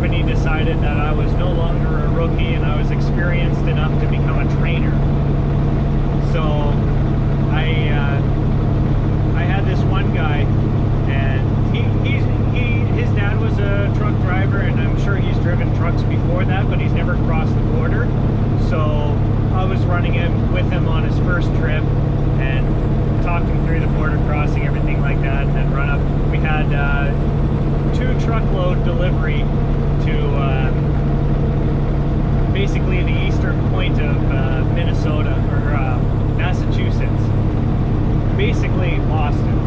company decided that I was no longer a rookie and I was experienced enough to become a trainer. So I had this one guy, and his dad was a truck driver, and I'm sure he's driven trucks before that, but he's never crossed the border. So I was running him with him on his first trip and talking through the border crossing, everything like that, and then run up. We had 2 truckload delivery to basically the eastern point of Minnesota, or Massachusetts, basically Boston.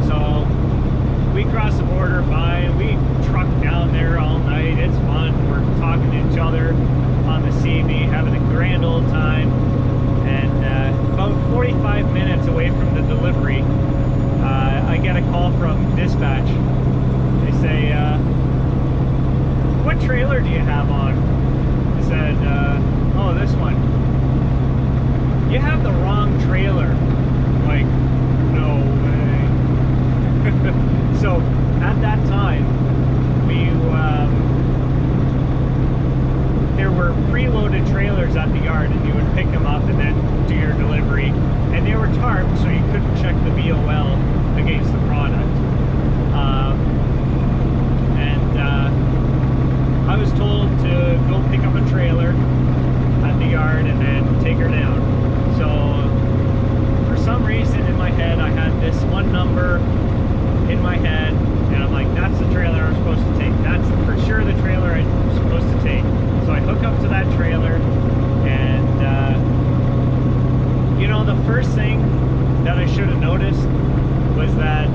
So we crossed the border fine. We trucked down there all night. It's fun. We're talking to each other on the CB, having a grand old time. And about 45 minutes away from the delivery, I get a call from dispatch. They say, what trailer do you have on? I said, oh, this one. You have the wrong trailer. I'm like, no way. So at that time, there were preloaded trailers at the yard, and you would pick them up and then do your delivery. And they were tarped, so you couldn't check the VOL against the product. I was told to go pick up a trailer at the yard and then take her down. So for some reason in my head, I had this one number in my head, and I'm like, that's the trailer I'm supposed to take. That's for sure the trailer I'm supposed to take. So I hook up to that trailer, and you know, the first thing that I should have noticed was that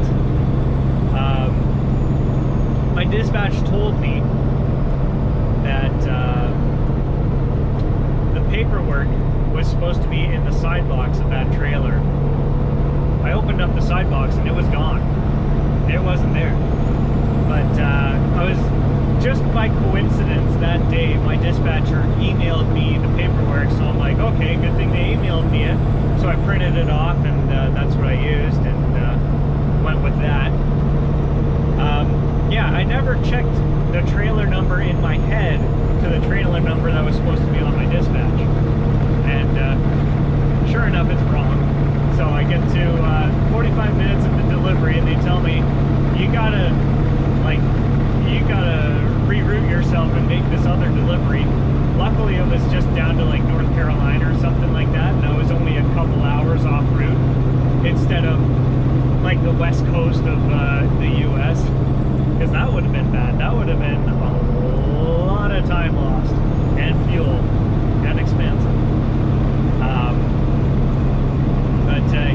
my dispatch told me that the paperwork was supposed to be in the side box of that trailer. I opened up the side box and it was gone. It wasn't there. But I was, just by coincidence that day, my dispatcher emailed me the paperwork, so I'm like, okay, good thing they emailed me it. So I printed it off, and that's what I used, and went with that. Yeah, I never checked the trailer number in my head to the trailer number that was supposed to be on my dispatch. And sure enough, it's wrong. So I get to 45 minutes of the delivery, and they tell me, you gotta reroute yourself and make this other delivery. Luckily, it was just down to like North Carolina or something like that, and I was only a couple hours off route instead of like the west coast of the US, because that would have been bad. That would have been a lot of time lost, and fuel, and expensive.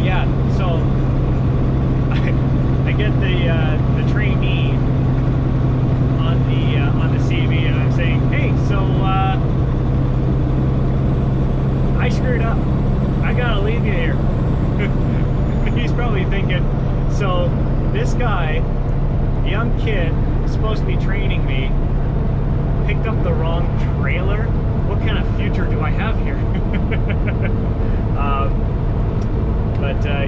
Yeah, so I get the trainee on the CV, and I'm saying, hey, so I screwed up. I gotta leave you here. He's probably thinking, so this guy, young kid, supposed to be training me, picked up the wrong trailer. What kind of future do I have here?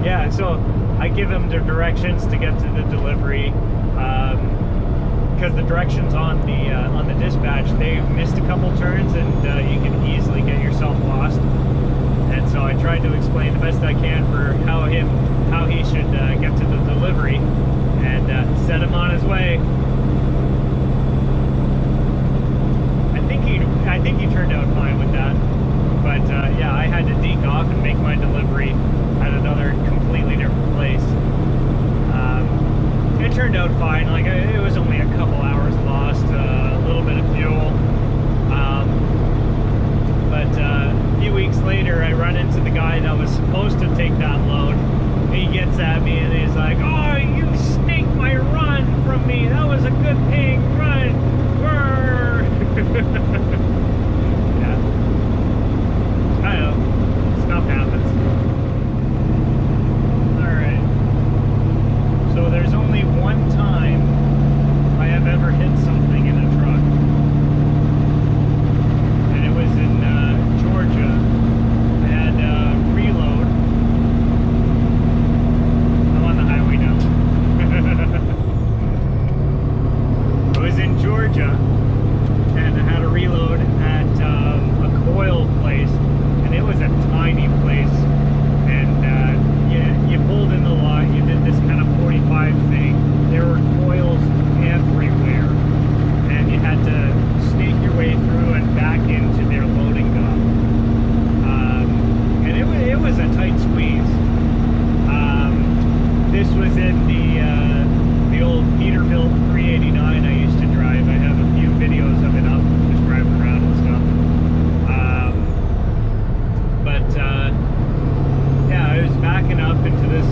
Yeah, so I give him the directions to get to the delivery, because the directions on the dispatch, they missed a couple turns, and you can easily get yourself lost. And so I tried to explain the best I can for how he should get to the delivery, and set him on his way. I think he turned out fine with that. But yeah, I had to deke off and make my delivery at another completely different place. It turned out fine. Like, it was only a couple hours lost, a little bit of fuel. But a few weeks later, I run into the guy that was supposed to take that load. He gets at me and he's like, "Oh, you snaked my run from me. That was a good Georgia, and I had a reload at a coil place, and it was a tiny place. And you pulled in the lot, you did this kind of 45 thing. There were coils everywhere, and you had to sneak your way through and back into their loading dock. And it was a tight squeeze. This was in the old Peterbilt 389 I used to drive. I have a few videos of it up, just driving around and stuff. Yeah, I was backing up into this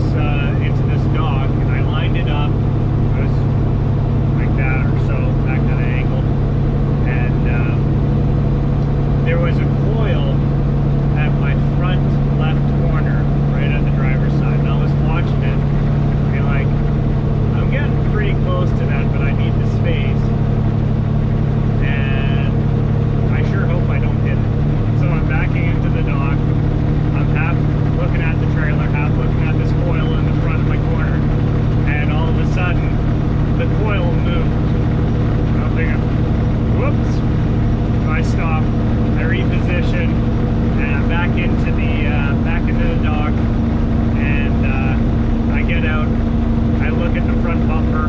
dock, and I lined it up. I was like that or so, that kind of angle, and there was a coil at my front left corner, right at the driver's side, and I was watching it. Like, I'm getting pretty close to that, but I need the space, and I sure hope I don't hit it. So I'm backing into the dock. I'm half looking at the trailer, half looking at this coil in the front of my corner, and all of a sudden, the coil moved. I'm thinking, whoops. So I stop, I reposition, and I'm back into the dock, and I get out. I look at the front bumper,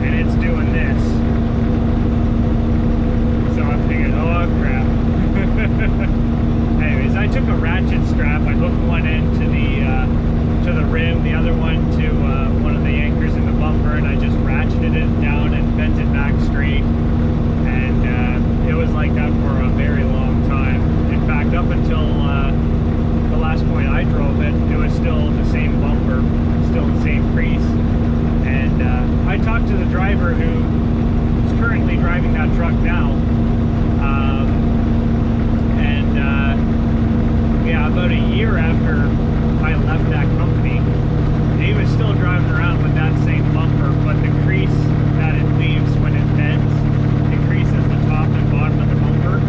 and it's doing this. So I'm thinking, oh crap. Anyways, I took a ratchet strap. I hooked one end to the rim, the other one to one of the anchors in the bumper, and I just ratcheted it down and bent it back straight. And it was like that for a very long time. In fact, up until the last point I drove it, it was still the same bumper, still the same crease. And I talked to the driver who is currently driving that truck now. Yeah, about a year after I left that company, he was still driving around with that same bumper, but the crease that it leaves when it bends, it creases the top and bottom of the bumper.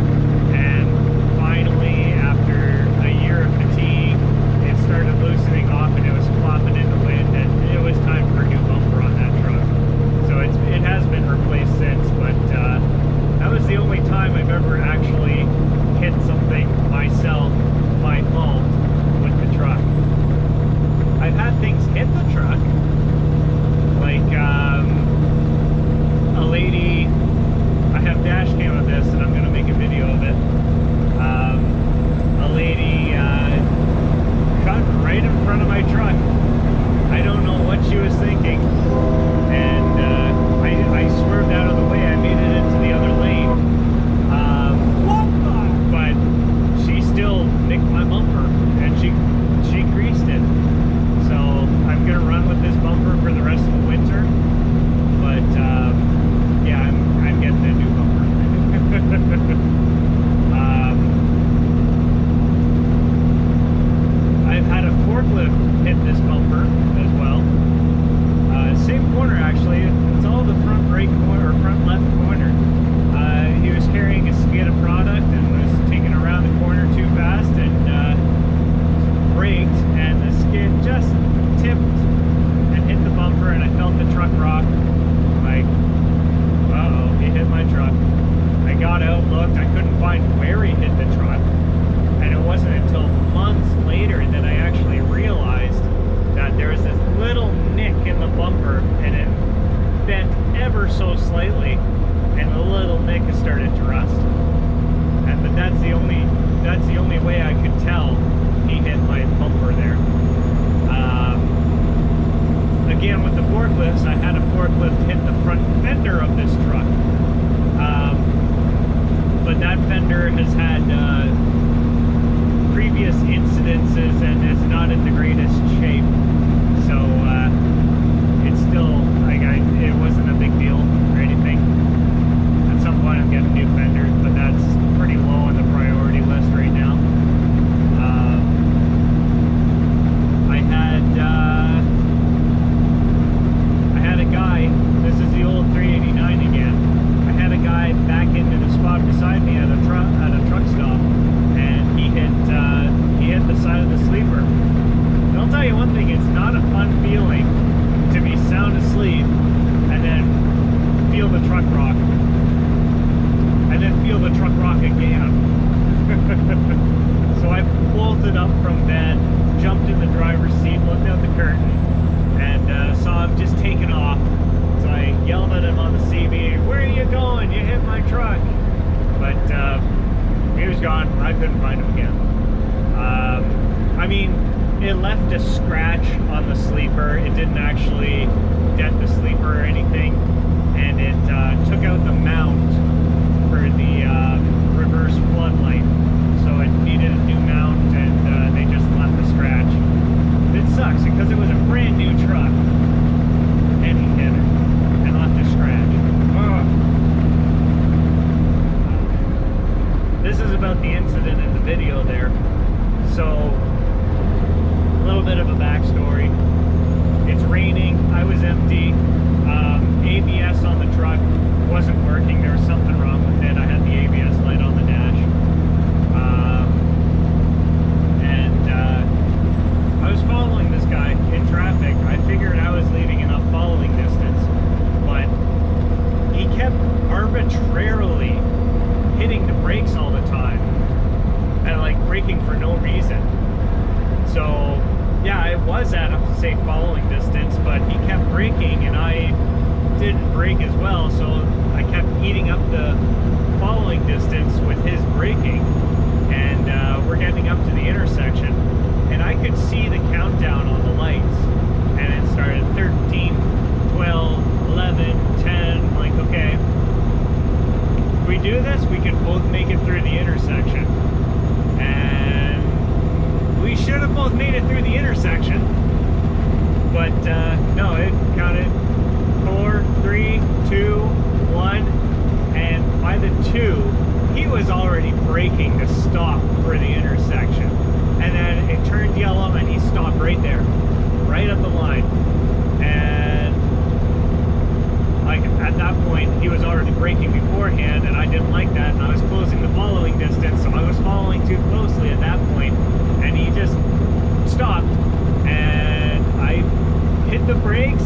And finally, after a year of fatigue, it started loosening off and it was flopping in the wind, and it was time for a new bumper on that truck. So it has been replaced since, but that was the only time I've ever actually hit something myself by fault with the truck. I've had things hit the truck, like a lady. I have dash cam of this, and I'm gonna make a video of it. A lady cut right in front of my truck. I don't know what she was thinking, and I swerved out of the way. I made it into the other lane. But she still nicked my bumper, and she creased it. So I'm gonna run with this bumper for the rest of the winter. But yeah, I'm getting a new bumper. I've had a forklift hit this bumper as well. Same corner actually. It's all the front right corner or front left corner. He was carrying a skid of product and was taking around the corner too fast and braked, and the skid just tipped and hit the bumper, and I felt the truck rock. Like, uh-oh, he hit my truck. I got out, looked, I couldn't find where he hit the truck, and it wasn't until months later that I actually realized that there was this little nick in the bumper, and it bent ever so slightly, and the little nick has started to rust. But that's the only way I could tell he hit my bumper there. Again, with the forklifts, I had a forklift hit the front fender of this truck, but that fender has had previous incidences and is not in the greatest shape. So it's still like it wasn't a big deal or anything. At some point I'm getting new fenders, but that's pretty low on the priority list right now. I had a guy, this is the old 389 again, I had a guy back into the spot beside me at a truck stop, and he hit the side of the sleeper. And I'll tell you one thing, it's not a fun feeling to be sound asleep and then feel the truck rock. truck rock again. So I bolted up from bed, jumped in the driver's seat, looked out the curtain, and saw him just taking off. So I yelled at him on the CB, "Where are you going? You hit my truck." But he was gone. I couldn't find him again. I mean, it left a scratch on the sleeper. It didn't actually dent the sleeper or anything. And it took out the mount for the reverse floodlight. So it needed a new mount, and they just left the scratch. It sucks because it was a brand new truck. And he hit it and left a scratch. Ugh. This is about the incident in the video there. So, a little bit of a backstory. It's raining, I was empty. ABS on the truck wasn't working. There was something wrong with it. I had the ABS light on the dash. I was following this guy in traffic. I figured I was leaving enough following distance, but he kept arbitrarily hitting the brakes all the time and like braking for no reason. So yeah, I was at a safe following distance, but he kept braking and I didn't brake as well, so I kept eating up the following distance with his braking. And we're getting up to the intersection, and I could see the countdown on the lights, and it started 13, 12, 11, 10, like, okay, if we do this, we can both make it through the intersection. And we should have both made it through the intersection, but no, it counted 4, 3, 2, 1, and by the 2, he was already braking to stop for the intersection. And then it turned yellow and he stopped right there, right at the line. And like at that point, he was already braking beforehand, and I didn't like that, and I was closing the following distance, so I was following too closely at that point, and he just stopped, and I hit the brakes,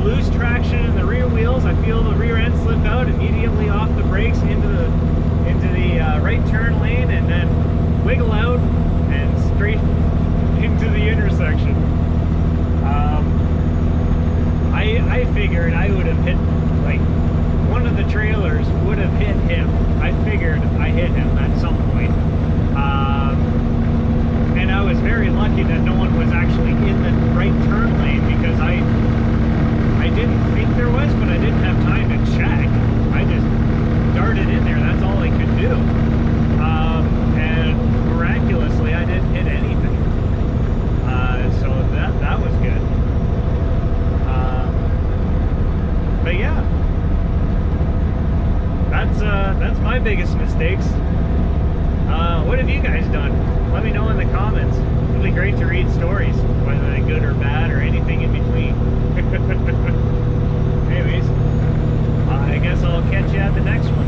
lose traction in the rear wheels. I feel the rear end slip out, immediately off the brakes into the right turn lane, and then wiggle out and straight into the intersection. I figured I would have hit, like, one of the trailers would have hit him. I figured I hit him at some point. And I was very lucky that no one was actually in the right turn lane, because I didn't think there was, but I didn't have time to check. I just darted in there. That's all I could do. And miraculously, I didn't hit anything. So that was good. But yeah, that's my biggest mistakes. What have you guys done? Let me know in the comments. It'd be great to read stories, whether they're good or bad or anything in between. Anyways, I guess I'll catch you at the next one.